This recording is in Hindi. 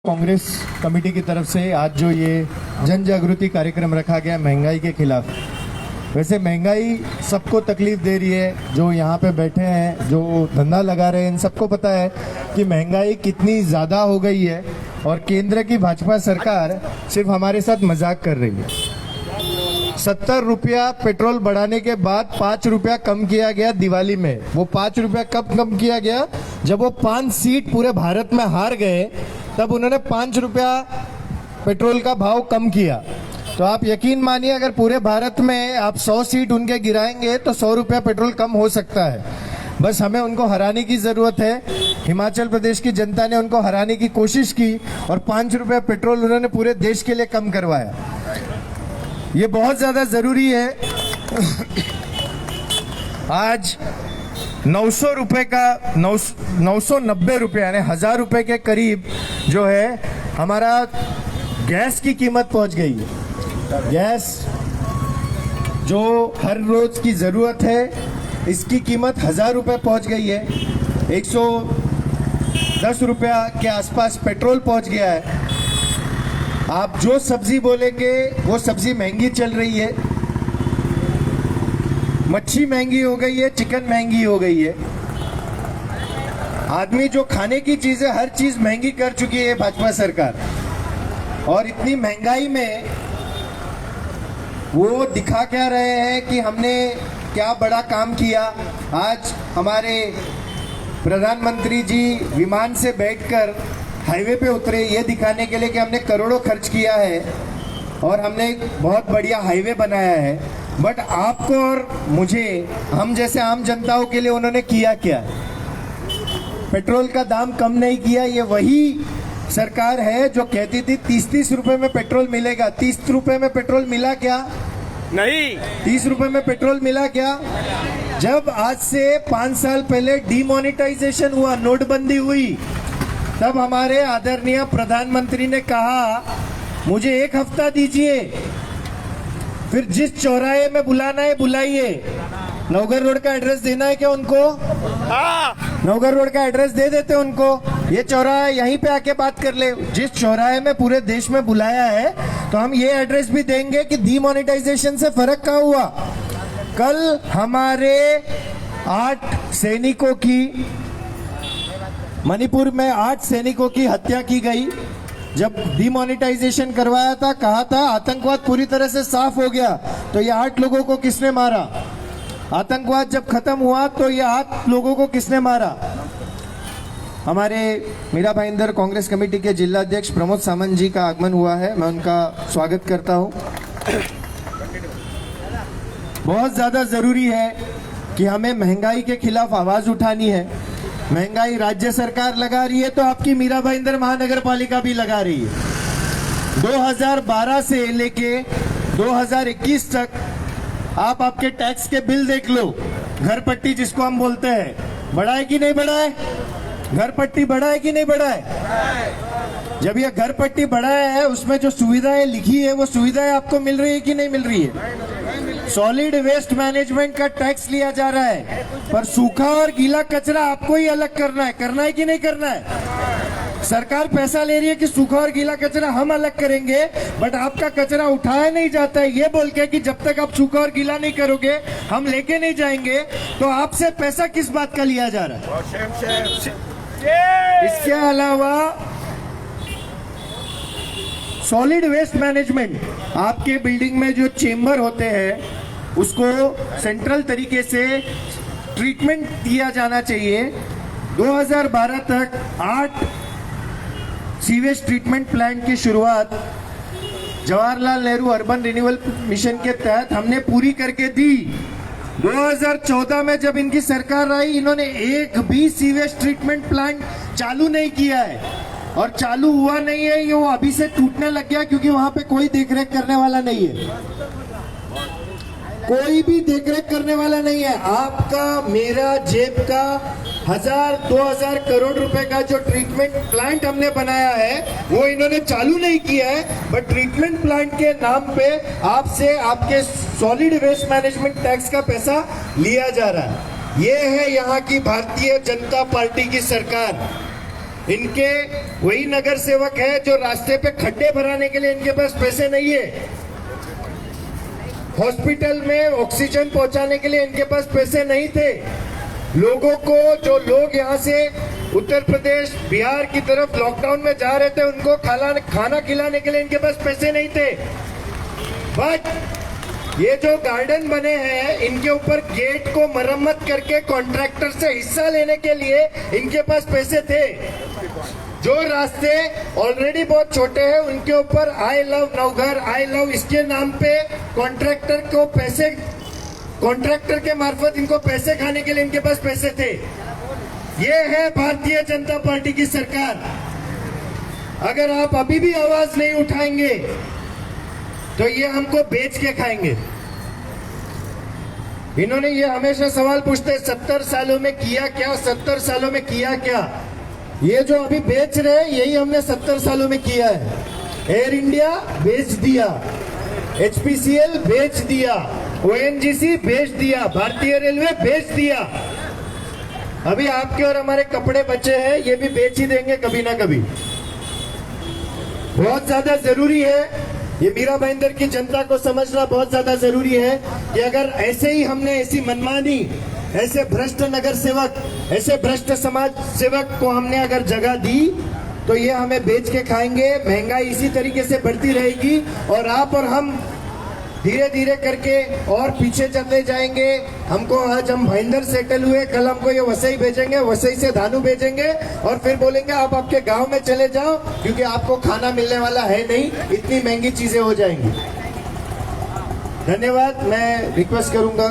कांग्रेस कमेटी की तरफ से आज जो ये जन जागृति कार्यक्रम रखा गया महंगाई के खिलाफ। वैसे महंगाई सबको तकलीफ दे रही है, जो यहाँ पे बैठे हैं, जो धंधा लगा रहे हैं, इन सबको पता है कि महंगाई कितनी ज़्यादा हो गई है और केंद्र की भाजपा सरकार सिर्फ हमारे साथ मजाक कर रही है। 70 रुपया पेट्रोल बढ़ाने के बाद 5 रुपया कम किया गया दिवाली में। वो 5 रुपया कब कम किया गया? जब वो 5 सीट पूरे भारत में हार गए तब उन्होंने 5 रुपया पेट्रोल का भाव कम किया। तो आप यकीन मानिए, अगर पूरे भारत में आप 100 सीट उनके गिराएंगे तो 100 रुपया पेट्रोल कम हो सकता है। बस हमें उनको हराने की जरूरत है। हिमाचल प्रदेश की जनता ने उनको हराने की कोशिश की और 5 रुपया पेट्रोल उन्होंने पूरे देश के लिए कम करवाया। ये बहुत ज्यादा जरूरी है। आज 900 रुपए का 990 रुपये यानी 1000 रुपए के करीब जो है हमारा गैस की कीमत पहुंच गई है। गैस जो हर रोज की जरूरत है, इसकी कीमत 1000 रुपए पहुंच गई है। 110 रुपया के आसपास पेट्रोल पहुंच गया है। आप जो सब्जी बोलेंगे वो सब्जी महंगी चल रही है। मच्छी महंगी हो गई है, चिकन महंगी हो गई है। आदमी जो खाने की चीजें, हर चीज महंगी कर चुकी है भाजपा सरकार। और इतनी महंगाई में वो दिखा क्या रहे हैं कि हमने क्या बड़ा काम किया। आज हमारे प्रधानमंत्री जी विमान से बैठकर हाईवे पे उतरे ये दिखाने के लिए कि हमने करोड़ों खर्च किया है और हमने एक बहुत बढ़िया हाईवे बनाया है। बट आपको और मुझे, हम जैसे आम जनताओं के लिए उन्होंने किया क्या? पेट्रोल का दाम कम नहीं किया। ये वही सरकार है जो कहती थी 30-30 रुपए में पेट्रोल मिलेगा। 30 रुपए में पेट्रोल मिला क्या? नहीं। 30 रुपए में पेट्रोल मिला क्या? जब आज से 5 साल पहले डीमोनेटाइजेशन हुआ, नोटबंदी हुई, तब हमारे आदरणीय प्रधानमंत्री ने कहा मुझे 1 हफ्ता दीजिए, फिर जिस चौराहे में बुलाना है बुलाइए। नवगर रोड का एड्रेस देना है क्या उनको? नवगर रोड का एड्रेस दे देते उनको। ये चौराहा यहीं पे आके बात कर ले। जिस चौराहे में पूरे देश में बुलाया है तो हम ये एड्रेस भी देंगे कि डीमोनेटाइजेशन से फर्क क्या हुआ। कल हमारे 8 सैनिकों की, मणिपुर में 8 सैनिकों की हत्या की गई। जब डीमोनेटाइजेशन करवाया था, कहा था आतंकवाद पूरी तरह से साफ हो गया, तो ये 8 लोगों को किसने मारा? आतंकवाद जब खत्म हुआ तो ये 8 लोगों को किसने मारा? हमारे मीरा भाईंदर कांग्रेस कमेटी के जिला अध्यक्ष प्रमोद सामंत जी का आगमन हुआ है, मैं उनका स्वागत करता हूं। बहुत ज्यादा जरूरी है कि हमें महंगाई के खिलाफ आवाज उठानी है। महंगाई राज्य सरकार लगा रही है तो आपकी मीरा भाईंदर महानगर पालिका भी लगा रही है। 2012 से लेके 2021 तक आप आपके टैक्स के बिल देख लो। घर पट्टी जिसको हम बोलते हैं, बढ़ा है कि नहीं बढ़ा है? घर पट्टी बढ़ा है कि नहीं बढ़ा है? जब ये घर पट्टी बढ़ाया है, उसमें जो सुविधाएं लिखी है वो सुविधाएं आपको मिल रही है कि नहीं मिल रही है? सॉलिड वेस्ट मैनेजमेंट का टैक्स लिया जा रहा है, पर सूखा और गीला कचरा आपको ही अलग करना है कि नहीं करना है? सरकार पैसा ले रही है कि सूखा और गीला कचरा हम अलग करेंगे, बट आपका कचरा उठाया नहीं जाता है ये बोल के कि जब तक आप सूखा और गीला नहीं करोगे हम लेके नहीं जाएंगे। तो आपसे पैसा किस बात का लिया जा रहा है? इसके अलावा सॉलिड वेस्ट मैनेजमेंट, आपके बिल्डिंग में जो चेंबर होते हैं उसको सेंट्रल तरीके से ट्रीटमेंट दिया जाना चाहिए। 2012 तक 8 सीवेज ट्रीटमेंट प्लांट की शुरुआत Jawaharlal Nehru urban renewal mission के तहत हमने पूरी करके दी। 2014 में जब इनकी सरकार आई, इन्होंने एक भी सीवेज ट्रीटमेंट प्लांट चालू नहीं किया है और चालू हुआ नहीं है। ये वो अभी से टूटने लग गया क्योंकि वहां पे कोई देखरेख करने वाला नहीं है। कोई भी देखरेख करने वाला नहीं है। आपका, मेरा, जेब का 1000-2000 करोड़ रुपए का जो ट्रीटमेंट प्लांट हमने बनाया है वो इन्होंने चालू नहीं किया है, बट ट्रीटमेंट प्लांट के नाम पे आपसे आपके सॉलिड वेस्ट मैनेजमेंट टैक्स का पैसा लिया जा रहा है। ये है यहाँ की भारतीय जनता पार्टी की सरकार। इनके वही नगर सेवक है जो रास्ते पे खड्डे भराने के लिए इनके पास पैसे नहीं है, हॉस्पिटल में ऑक्सीजन पहुंचाने के लिए इनके पास पैसे नहीं थे, लोगों को जो लोग यहाँ से उत्तर प्रदेश बिहार की तरफ लॉकडाउन में जा रहे थे उनको खाना खिलाने के लिए इनके पास पैसे नहीं थे। बट ये जो गार्डन बने हैं इनके ऊपर गेट को मरम्मत करके कॉन्ट्रैक्टर से हिस्सा लेने के लिए इनके पास पैसे थे। जो रास्ते ऑलरेडी बहुत छोटे हैं उनके ऊपर I love Navghar, I love इसके नाम पे कॉन्ट्रैक्टर को पैसे, कॉन्ट्रैक्टर के मार्फत इनको पैसे खाने के लिए इनके पास पैसे थे। ये है भारतीय जनता पार्टी की सरकार। अगर आप अभी भी आवाज नहीं उठाएंगे तो ये हमको बेच के खाएंगे। इन्होंने ये हमेशा सवाल पूछते 70 सालों में किया क्या, 70 सालों में किया क्या। ये जो अभी बेच रहे हैं यही हमने 70 सालों में किया है। एयर इंडिया बेच दिया, HPCL बेच दिया, ONGC बेच दिया, भारतीय रेलवे बेच दिया। अभी आपके और हमारे कपड़े बचे हैं ये भी बेच ही देंगे कभी ना कभी। बहुत ज्यादा जरूरी है, ये मीरा भाईंदर की जनता को समझना बहुत ज्यादा जरूरी है कि अगर ऐसे ही हमने ऐसी मनमानी, ऐसे भ्रष्ट नगर सेवक, ऐसे भ्रष्ट समाज सेवक को हमने अगर जगह दी तो ये हमें बेच के खाएंगे। महंगाई इसी तरीके से बढ़ती रहेगी और आप और हम धीरे धीरे करके और पीछे चलते जाएंगे। हमको आज हम भाईंदर सेटल हुए, कल हमको ये वसई भेजेंगे, वसई से धानु भेजेंगे और फिर बोलेंगे आप आपके गांव में चले जाओ क्योंकि आपको खाना मिलने वाला है नहीं, इतनी महंगी चीजें हो जाएंगी। धन्यवाद। मैं रिक्वेस्ट करूंगा